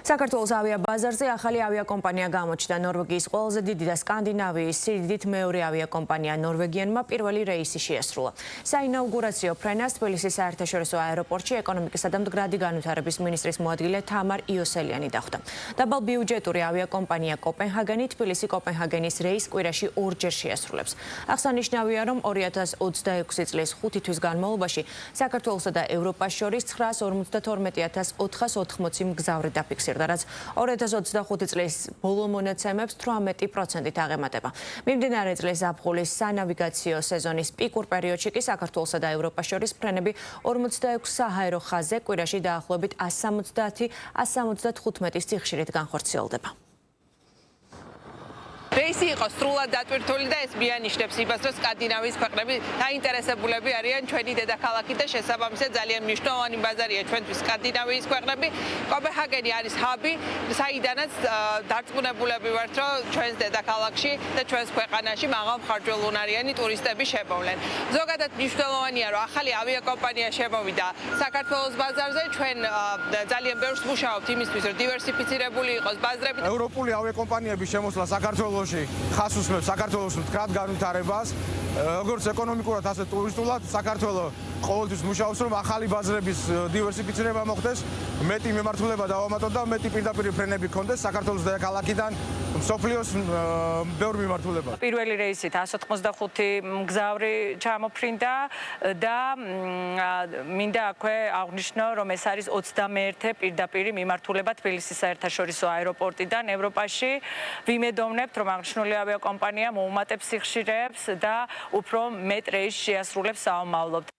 საქართველოს ავიაბაზარზე ახალი ავიაკომპანია გამოჩნდა. ნორვეგიის ყველაზე დიდი და სკანდინავიის სიდიდით მეორე ავიაკომპანია ნორვეგიანმა პირველი რეისი შეასრულა. საინაუგურაციო ფრენას თბილისის საერთაშორისო აეროპორტში ეკონომიკისა და მდგრადი განვითარების მინისტრის მოადგილე თამარ იოსელიანი დახვდა. დაბალბიუჯეტური ავიაკომპანია კოპენჰაგენი თბილისი-კოპენჰაგენის რეისს კვირაში ორჯერ შეასრულებს. აღსანიშნავია, რომ 2026 წლის 5 თვის განმავლობაში საქართველოსა და ევროპას შორის 952,480 მგზავრი დაფიქსირდა. რაც 2025 წლის ბოლო მონაცემებს 18%-ით აღემატება. მიმდინარე წლის ზაფხულის სანავიგაციო სეზონის პიკურ პერიოდში კი საქართველოსა და ევროპას შორის ფრენები 46 საჰაერო ხაზზე კვირაში დაახლოებით 170-175 სიხშირით განხორციელდება. რეისი იყო სრულად დატვირთული და ეს მიანიშნებს იმას, რომ სკანდინავიის ქვეყნები დაინტერესებულები არიან ჩვენი დედაქალაქით და შესაბამისად ძალიან მნიშვნელოვანი ბაზარია ჩვენთვის სკანდინავიის ქვეყნები. კოპენჰაგენი არის ჰაბი, საიდანაც დარწმუნებულები ვართ, რომ ჩვენს დედაქალაქში და ჩვენს ქვეყანაში მაღალმხარჯველუნარიანი ტურისტები შემოვლენ. ზოგადად მნიშვნელოვანია, რომ ახალი ავიაკომპანია შემოვიდა საქართველოს ბაზარზე. ჩვენ ძალიან ბევრს მუშაობთ იმისთვის, რომ დივერსიფიცირებული იყოს ბაზრები. ევროპული ავიაკომპანიების შემოსვლა საქართველოში ხას უსმებს საქართველოს მდგრად განვითარებას, როგორც ეკონომიკურად, ასე ტურისტულად. საქართველო ყოველთვის მუშაობს, რომ ახალი ბაზრების დივერსიფიცირება მოხდეს, მეტი მიმართულება დავამატოთ და მეტი პირდაპირ ფრენები გქონდეს საქართველოს დედაქალაქიდან მსოფლიოს ბევრ მიმართულებად. პირველი რეისით 185 მგზავრი ჩამოფრინდა და მინდა აქვე აღვნიშნო, რომ ეს არის 21 პირდაპირ მიმართულება თბილისის საერთაშორისო აეროპორტიდან ევროპაში. ვიმედოვნებთ, რომ აღნიშნული ავიაკომპანია მოუმატებს სიხშირეებს და უფრო მეტ რეისს შეასრულებს საომავლოდ.